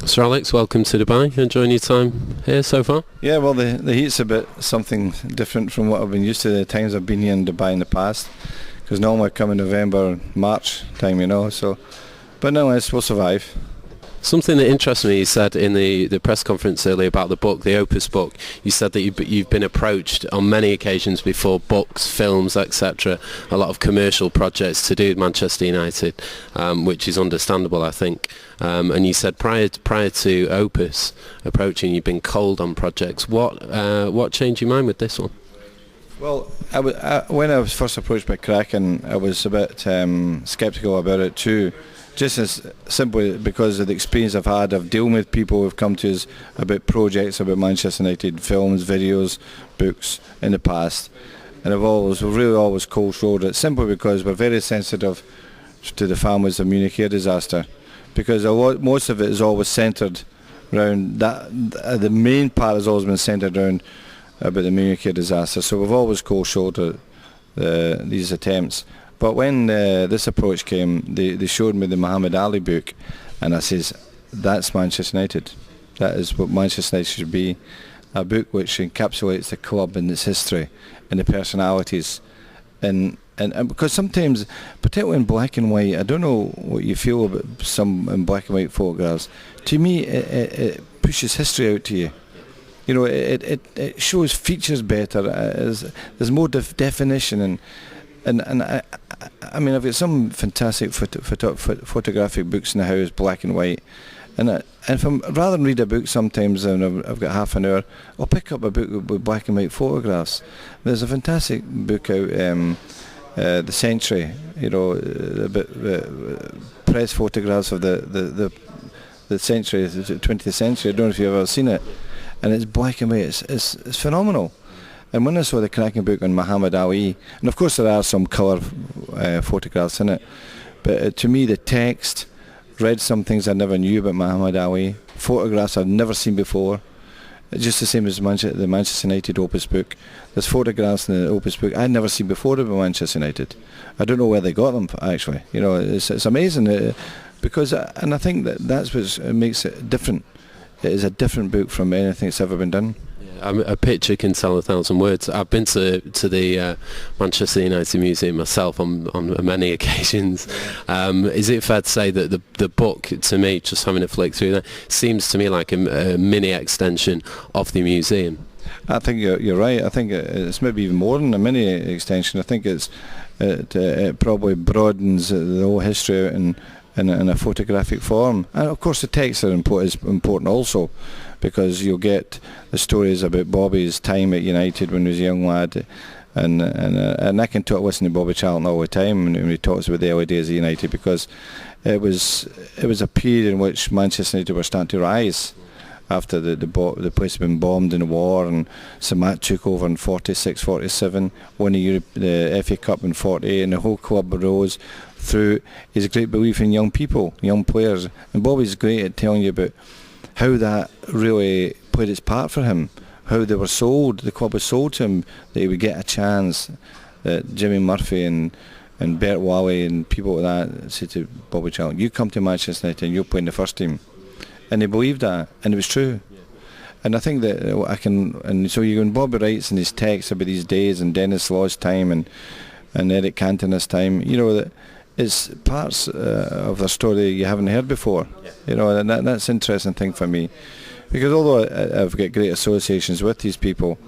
Sir Alex, welcome to Dubai. Enjoying your time here so far? Yeah, well, the heat's a bit something different from what I've been used to the times I've been here in Dubai in the past, because normally I come in November, March time, but nonetheless we'll survive. Something that interests me, you said in the press conference earlier about the book, the Opus book, you said that you've been approached on many occasions before, books, films, etc., a lot of commercial projects to do with Manchester United, which is understandable, I think. And you said prior to Opus approaching, you've been cold on projects. What changed your mind with this one? Well, when I was first approached by Kraken, I was a bit sceptical about it too. Just as simply because of the experience I've had of dealing with people who've come to us about projects about Manchester United, films, videos, books in the past, and we've really always cold-shouldered it, simply because we're very sensitive to the families of Munich air disaster, because most of it is always centred around that. The main part has always been centred around about the Munich air disaster, so we've always cold-shouldered these attempts. But when this approach came, they showed me the Muhammad Ali book, and I says, that's Manchester United. That is what Manchester United should be. A book which encapsulates the club and its history and the personalities. And because sometimes, particularly in black and white, I don't know what you feel about some in black and white photographs. To me, it pushes history out to you. It shows features better. There's more definition and I mean, I've got some fantastic photographic books in the house, black and white, and if I'm rather than read a book sometimes and I've got half an hour, I'll pick up a book with black and white photographs. There's a fantastic book out, The Century, press photographs of the century, the 20th century. I don't know if you've ever seen it, and it's black and white. It's phenomenal. And when I saw the cracking book on Muhammad Ali, and of course there are some colour photographs in it, but to me the text, read some things I never knew about Muhammad Ali, photographs I've never seen before, just the same as the Manchester United Opus book. There's photographs in the Opus book I'd never seen before about Manchester United. I don't know where they got them actually. It's amazing because, and I think that's what makes it different. It is a different book from anything that's ever been done. A picture can tell 1,000 words. I've been to the Manchester United Museum myself on many occasions. Is it fair to say that the book, to me, just having a flick through that, seems to me like a mini extension of the museum? I think you're right. I think it's maybe even more than a mini extension. I think it probably broadens the whole history out in a photographic form. And of course the texts are important also, because you'll get the stories about Bobby's time at United when he was a young lad, and I can listen to Bobby Charlton all the time when he talks about the early days of United, because it was a period in which Manchester United were starting to rise after the place had been bombed in the war, and Samat took over in 46, 47, won the FA Cup in 48, and the whole club rose through his great belief in young people, young players. And Bobby's great at telling you about how that really played its part for him, how they were sold, the club was sold to him, that he would get a chance, that Jimmy Murphy and Bert Wally and people like that said to Bobby Charlton, you come to Manchester United and you'll play in the first team. And they believed that, and it was true. And I think that and so when Bobby writes in his text about these days and Dennis Law's time and Eric Cantona's time, that it's parts of their story you haven't heard before. And that's an interesting thing for me, because although I've got great associations with these people,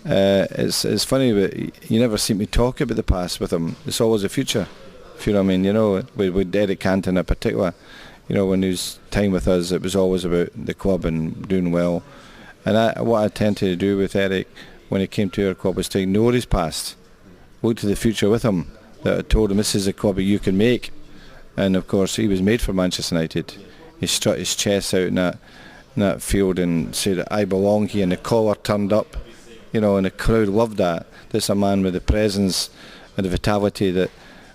it's funny, but you never see me talk about the past with them. It's always the future, if you know what I mean. With Eric Cantona in particular, when he was time with us, it was always about the club and doing well. And what I tend to do with Eric when he came to our club was to ignore his past, look to the future with him. That I told him, this is a club that you can make. And of course he was made for Manchester United. He strut his chest out in that field and said, I belong here, and the collar turned up, and the crowd loved that. This is a man with the presence and the vitality that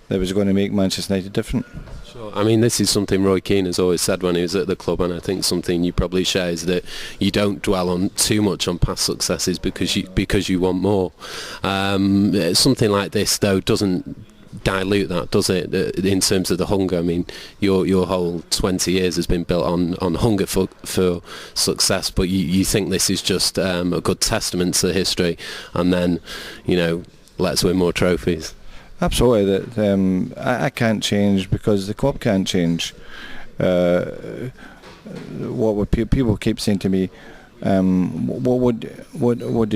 was going to make Manchester United different. Sure. I mean, this is something Roy Keane has always said when he was at the club, and I think something you probably share is that you don't dwell on too much on past successes because you want more. Something like this, though, doesn't dilute that, does it, in terms of the hunger? I mean, your whole 20 years has been built on hunger for success, but you think this is just a good testament to history, and then, let's win more trophies. Absolutely. That I can't change because the club can't change. What would people keep saying to me? What do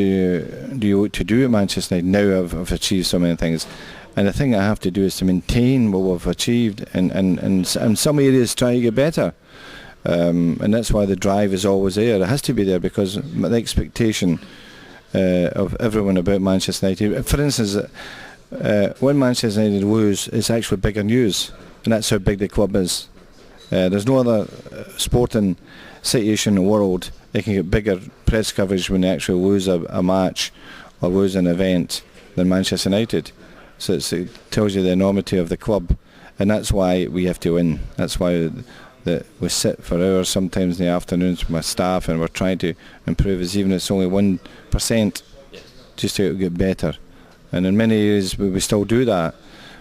you want to do at Manchester United? Now I've achieved so many things, and the thing I have to do is to maintain what we've achieved, and in some areas try to get better. And that's why the drive is always there. It has to be there because the expectation of everyone about Manchester United. For instance, when Manchester United lose, it's actually bigger news, and that's how big the club is. There's no other sporting situation in the world that can get bigger press coverage when they actually lose a match or lose an event than Manchester United. So it tells you the enormity of the club, and that's why we have to win. That's why we sit for hours sometimes in the afternoons with my staff, and we're trying to improve as even if it's only 1%, just to get better. And in many areas we still do that.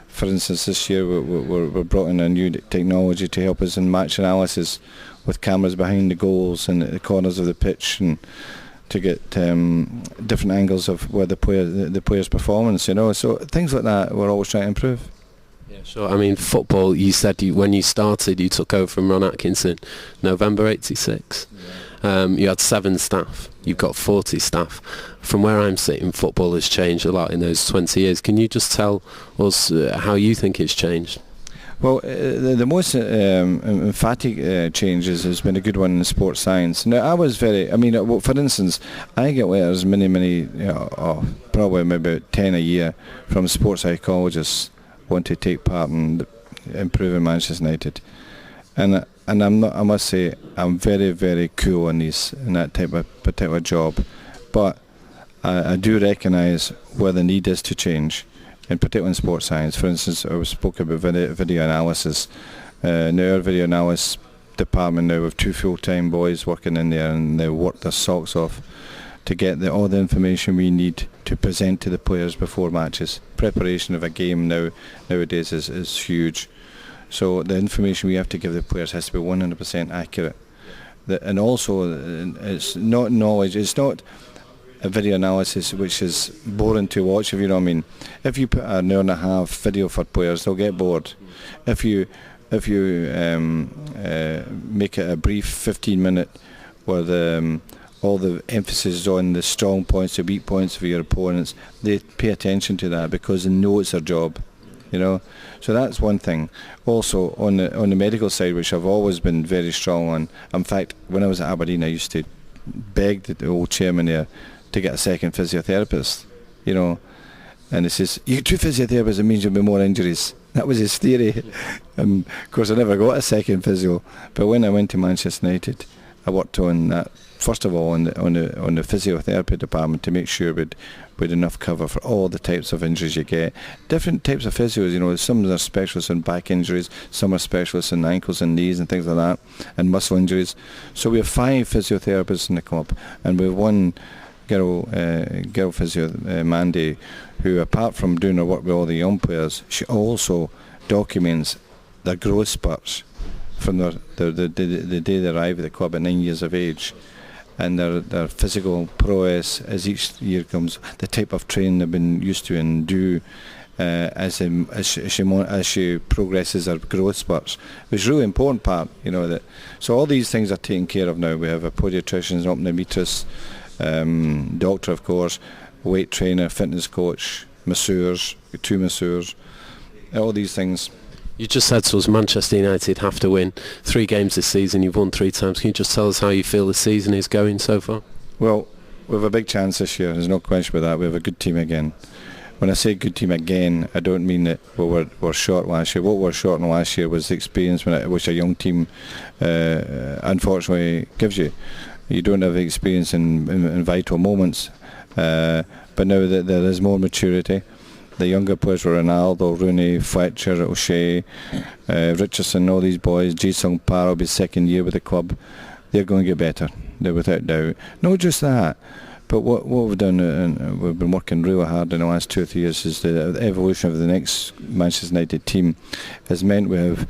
For instance, this year we're brought in a new technology to help us in match analysis with cameras behind the goals and the corners of the pitch, and to get different angles of where the player's performance. So things like that we're always trying to improve. Yeah, sure. I mean, football. You said when you started, you took over from Ron Atkinson, November '86. Yeah. You had 7 staff. You've got 40 staff. From where I'm sitting, football has changed a lot in those 20 years. Can you just tell us how you think it's changed? Well, the most emphatic changes has been a good one in sports science. Now, I was for instance, I get letters many, probably maybe about 10 a year from sports psychologists want to take part in improving Manchester United. And I must say, I'm very, very cool in that type of particular job. But I do recognise where the need is to change, in particular in sports science. For instance, I spoke about video analysis. Now our video analysis department now have 2 full-time boys working in there, and they work their socks off to get all the information we need to present to the players before matches. Preparation of a game nowadays is huge. So the information we have to give the players has to be 100% accurate. And also, it's not knowledge. It's not a video analysis which is boring to watch, if you know what I mean. If you put an hour and a half video for players, they'll get bored. If you make it a brief 15-minute where all the emphasis is on the strong points, the weak points of your opponents, they pay attention to that because they know it's their job. So that's one thing. Also on the medical side, which I've always been very strong on. In fact, when I was at Aberdeen, I used to beg the old chairman there to get a second physiotherapist. And he says, "You get 2 physiotherapists, it means you'll be more injuries." That was his theory. And of course, I never got a second physio. But when I went to Manchester United, I worked on that. First of all, on the physiotherapy department to make sure we'd enough cover for all the types of injuries you get. Different types of physios, some are specialists in back injuries, some are specialists in ankles and knees and things like that, and muscle injuries. So we have 5 physiotherapists in the club, and we have one girl physio, Mandy, who apart from doing her work with all the young players, she also documents their growth spurts from the day they arrive at the club at 9 years of age, and their physical prowess as each year comes, the type of training they've been used to and do as she progresses her growth spurts, which is a really important part. So all these things are taken care of now. We have a podiatrician, an optometrist, doctor, of course, weight trainer, fitness coach, masseurs, 2 masseurs, all these things. You just said to us Manchester United have to win 3 games this season. You've won 3 times. Can you just tell us how you feel the season is going so far? Well, we have a big chance this year. There's no question about that. We have a good team again. When I say good team again, I don't mean that we're short last year. What we're short in last year was the experience which a young team unfortunately gives you. You don't have experience in vital moments. But now that there is more maturity, the younger players were Ronaldo, Rooney, Fletcher, O'Shea, Richardson, all these boys. Ji-sung Park will be 2nd year with the club. They're going to get better, they're without doubt. Not just that, But what we've done, and we've been working really hard in the last 2 or 3 years, is the evolution of the next Manchester United team has meant we've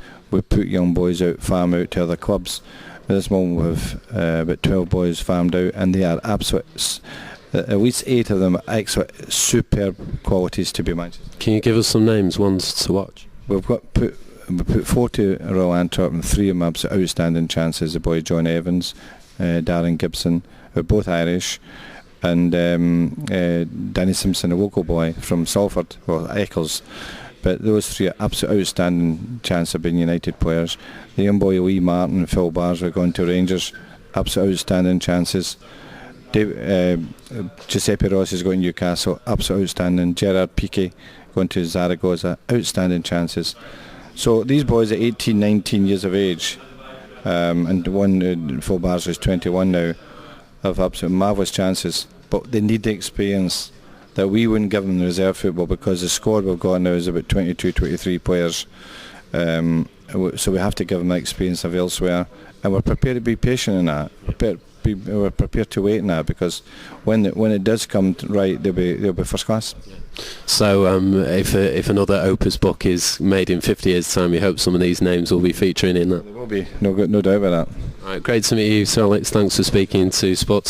put young boys out, farm out to other clubs. At this moment we have about 12 boys farmed out, and they are absolute, at least 8 of them, excellent, superb qualities to be Manchester. Can you give us some names, ones to watch? We put 4 to Royal Antwerp, and 3 of them absolute outstanding chances. The boy John Evans, Darren Gibson, who are both Irish, and Danny Simpson, a local boy from Salford, well, Eccles. But those 3 are absolute outstanding chance of being United players. The young boy Lee Martin and Phil Bars are going to Rangers, absolute outstanding chances. Giuseppe Rossi is going to Newcastle, absolute outstanding. Gerard Piqué going to Zaragoza, outstanding chances. So these boys at 18, 19 years of age, and one, Phil Bars is 21 now, have absolute marvellous chances, but they need the experience that we wouldn't give them in reserve football, because the squad we've got now is about 22, 23 players. So we have to give them that experience of elsewhere, and we're prepared to be patient in that. We're prepared to wait in that, because when it does come right, they'll be first class. So if another Opus book is made in 50 years' time, you hope some of these names will be featuring in that. There will be, no doubt about that. All right, great to meet you, Sir Alex. Thanks for speaking to SportTalk.